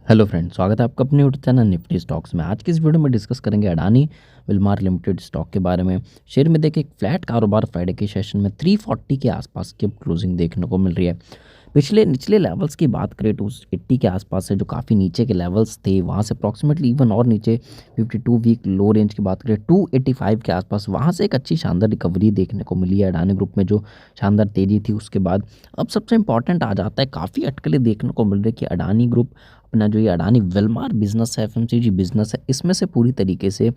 Hello friends, स्वागत है आपका अपने यूट्यूब चैनल निफ्टी स्टॉक्स में। आज की इस वीडियो में डिस्कस करेंगे अडानी विल्मार लिमिटेड स्टॉक के बारे में। शेयर में देखिए एक फ्लैट कारोबार फ्राइडे के सेशन में 340 के आसपास की अब क्लोजिंग देखने को मिल रही है। पिछले निचले लेवल्स की बात करें तो 80 के आसपास है, जो काफ़ी नीचे के लेवल्स थे वहाँ से अप्रॉक्सीमेटली इवन और नीचे 52 वीक लो रेंज की बात करें 285 के आसपास, वहाँ से एक अच्छी शानदार रिकवरी देखने को मिली है अडानी ग्रुप में, जो शानदार तेज़ी थी। उसके बाद अब सबसे इंपॉर्टेंट आ जाता है, काफ़ी अटकलें देखने को मिल रही है कि अडानी ग्रुप अपना जो ये अडानी विल्मार बिजनेस है, एफएमसीजी बिजनेस है, इसमें से पूरी तरीके से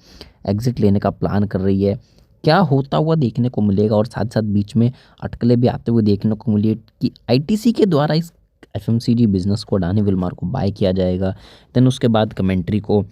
एग्जिट लेने का प्लान कर रही है। क्या होता हुआ देखने को मिलेगा, और साथ साथ बीच में अटकलें भी आते हुए देखने को मिली है कि आईटीसी के द्वारा इस एफएमसीजी बिजनेस को अडानी विल्मार को बाय किया जाएगा। देन उसके बाद कमेंट्री को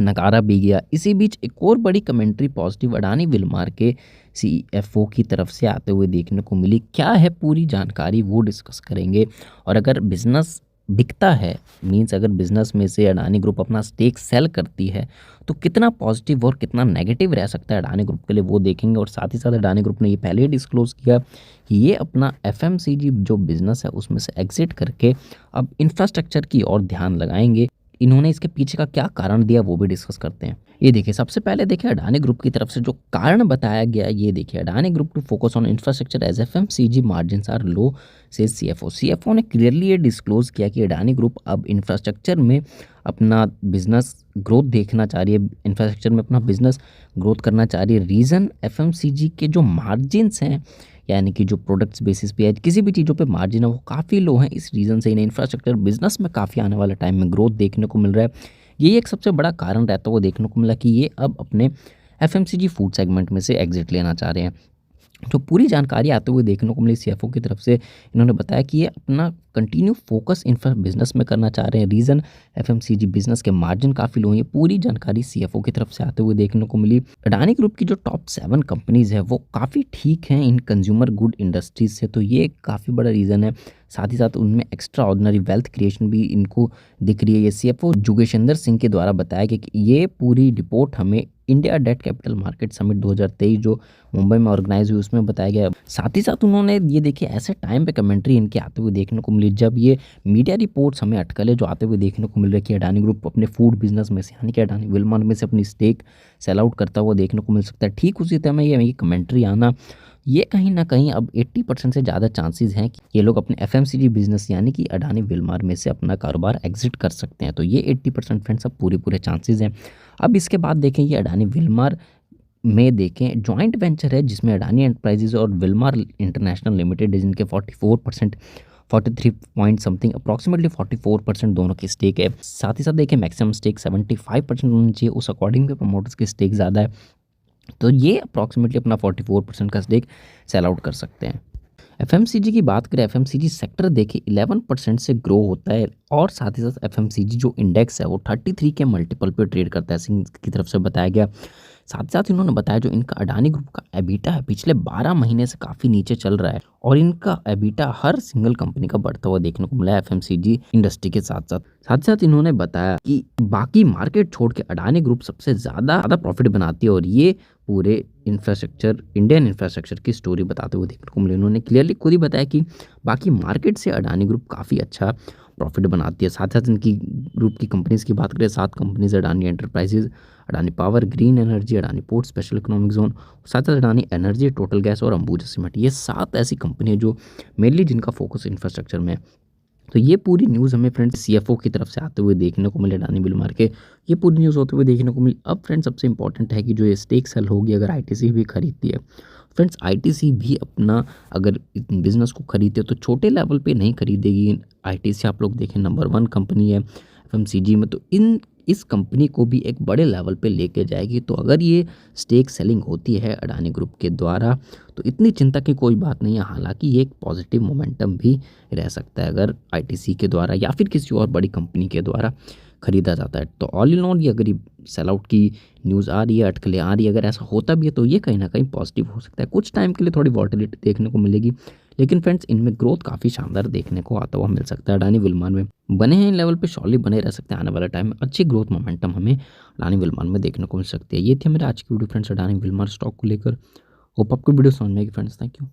नकारा भी गया। इसी बीच एक और बड़ी कमेंट्री पॉजिटिव अडानी विल्मार के सीएफओ की तरफ से आते हुए देखने को मिली। क्या है पूरी जानकारी वो डिस्कस करेंगे। और अगर बिजनेस बिकता है, मींस अगर बिजनेस में से अडानी ग्रुप अपना स्टेक सेल करती है तो कितना पॉजिटिव और कितना नेगेटिव रह सकता है अडानी ग्रुप के लिए, वो देखेंगे। और साथ ही साथ अडानी ग्रुप ने ये पहले ही डिस्क्लोज किया कि ये अपना एफएमसीजी जो बिजनेस है उसमें से एग्जिट करके अब इंफ्रास्ट्रक्चर की ओर ध्यान लगाएंगे। इन्होंने इसके पीछे का क्या कारण दिया वो भी डिस्कस करते हैं। ये देखिए, सबसे पहले देखिए अडानी ग्रुप की तरफ से जो कारण बताया गया, ये देखिए Adani group to focus on infrastructure as FMCG margins are low से सीएफओ ने क्लियरली ये डिस्क्लोज किया कि अडानी ग्रुप अब इंफ्रास्ट्रक्चर में अपना बिजनेस ग्रोथ देखना चाह रही है, इंफ्रास्ट्रक्चर में अपना बिजनेस ग्रोथ करना चाह रही है। रीज़न एफएमसीजी के जो मार्जिन्स हैं, यानी कि जो प्रोडक्ट्स बेसिस पे है, किसी भी चीज़ों पे मार्जिन है वो काफ़ी लो है। इस रीज़न से इन्हें इंफ्रास्ट्रक्चर बिजनेस में काफ़ी आने वाले टाइम में ग्रोथ देखने को मिल रहा है। यही एक सबसे बड़ा कारण रहता है वो देखने को मिला कि ये अब अपने एफएमसीजी फूड सेगमेंट में से एग्जिट लेना चाह रहे हैं। तो पूरी जानकारी आते हुए देखने को मिली सीएफओ की तरफ से। इन्होंने बताया कि ये अपना कंटिन्यू फोकस इंफ्रा बिजनेस में करना चाह रहे हैं। रीज़न एफएमसीजी बिजनेस के मार्जिन काफ़ी लो हैं। पूरी जानकारी सीएफओ की तरफ से आते हुए देखने को मिली। अडानी ग्रुप की जो टॉप 7 कंपनीज है वो काफ़ी ठीक हैं इन कंज्यूमर गुड इंडस्ट्रीज से, तो ये काफ़ी बड़ा रीज़न है। साथ ही साथ उनमें एक्स्ट्रा ऑर्डिनरी वेल्थ क्रिएशन भी इनको दिख रही है। ये सीएफओ जुगेशंदर सिंह के द्वारा बताया गया कि ये पूरी रिपोर्ट हमें India debt capital market summit 2023 जो मुंबई में ऑर्गेनाइज हुई उसमें बताया गया। साथ ही साथ उन्होंने ये देखिए ऐसे टाइम पे कमेंट्री इनके आते हुए देखने को मिली जब ये मीडिया रिपोर्ट्स हमें अटकलें जो आते हुए देखने को मिल रही है कि अडानी ग्रुप अपने फूड बिजनेस में से, यानी कि अडानी विल्मार में से अपनी स्टेक सेल आउट करता हुआ देखने को मिल सकता है। ठीक उसी तरह में ये कमेंट्री आना, ये कहीं ना कहीं अब 80% से ज़्यादा चांसेस हैं कि ये लोग अपने एफएमसीजी बिजनेस यानी कि अडानी विल्मार में से अपना कारोबार एग्जिट कर सकते हैं। तो ये 80% फ्रेंड्स अब पूरे चांसेस हैं। अब इसके बाद देखें, ये अडानी विल्मार में देखें जॉइंट वेंचर है जिसमें अडानी एंटरप्राइजेज और विल्मार इंटरनेशनल लिमिटेड है, जिनके 44% 43 पॉइंट समथिंग अप्रॉक्सीमेटली 44% दोनों की स्टेक है। साथ ही साथ देखें मैक्सिमम स्टेक 75% होनी चाहिए, उस अकॉर्डिंग पे प्रमोटर्स की स्टेक ज़्यादा है, तो ये अप्रॉक्सीमेटली अपना 44% का स्टेक सेल आउट कर सकते हैं। एफएमसीजी की बात करें, एफएमसीजी सेक्टर देखिए 11% से ग्रो होता है, और साथ ही साथ एफएमसीजी जो इंडेक्स है वो 33 के मल्टीपल पे ट्रेड करता है, सिंह की तरफ से बताया गया। साथ ही साथ इन्होंने बताया जो इनका अडानी ग्रुप का एबिटा है पिछले 12 महीने से काफ़ी नीचे चल रहा है, और इनका एबिटा हर सिंगल कंपनी का बढ़ता हुआ देखने को मिला है एफएमसीजी इंडस्ट्री के साथ साथ इन्होंने बताया कि बाकी मार्केट छोड़ के अडानी ग्रुप सबसे ज़्यादा प्रॉफिट बनाती है, और ये पूरे इंफ्रास्ट्रक्चर इंडियन इंफ्रास्ट्रक्चर की स्टोरी बताते हुए देखने को मिले। उन्होंने क्लियरली खुद ही बताया कि बाकी मार्केट से अडानी ग्रुप काफ़ी अच्छा प्रॉफिट बनाती है। साथ साथ इनकी ग्रुप की कंपनीज़ की बात करें, 7 companies Adani enterprises, Adani power, green energy, Adani port special economic zone, साथ साथ अडानी एनर्जी, टोटल गैस और अंबुजा सीमेंट। ये 7 ऐसी कंपनी है जो मेनली जिनका फोकस इंफ्रास्ट्रक्चर में है। तो ये पूरी न्यूज़ हमें फ्रेंड्स सीएफओ की तरफ से आते हुए देखने को मिले अडानी विल्मार के, ये पूरी न्यूज़ होते हुए देखने को मिली। अब फ्रेंड्स सबसे इंपॉर्टेंट है कि जो ये स्टेक सेल होगी अगर आईटीसी भी खरीदती है, फ्रेंड्स आईटीसी भी अपना अगर बिजनेस को खरीदते तो छोटे लेवल पे नहीं खरीदेगी। आईटीसी आप लोग देखें नंबर 1 कंपनी है एफएमसीजी में, तो इस कंपनी को भी एक बड़े लेवल पे लेके जाएगी। तो अगर ये स्टेक सेलिंग होती है अडानी ग्रुप के द्वारा तो इतनी चिंता की कोई बात नहीं है। हालांकि ये एक पॉजिटिव मोमेंटम भी रह सकता है अगर आईटीसी के द्वारा या फिर किसी और बड़ी कंपनी के द्वारा खरीदा जाता है। तो ऑल इन ऑल ये अगर सेल आउट की न्यूज़ आ रही है, अटकलें आ रही है, अगर ऐसा होता भी है तो ये कहीं ना कहीं पॉजिटिव हो सकता है। कुछ टाइम के लिए थोड़ी वॉलेटिलिटी देखने को मिलेगी, लेकिन फ्रेंड्स इनमें ग्रोथ काफ़ी शानदार देखने को आता हुआ मिल सकता है। अडानी विल्मार में बने हैं इन लेवल पे शॉर्टली बने रह सकते हैं। आने वाले टाइम में अच्छी ग्रोथ मोमेंटम हमें अडानी विल्मार में देखने को मिल सकती है। ये थी मेरे आज की video friends Adani Wilmar stock को लेकर। होप आपको वीडियो समझ में आएगी फ्रेंड्स। Thank you.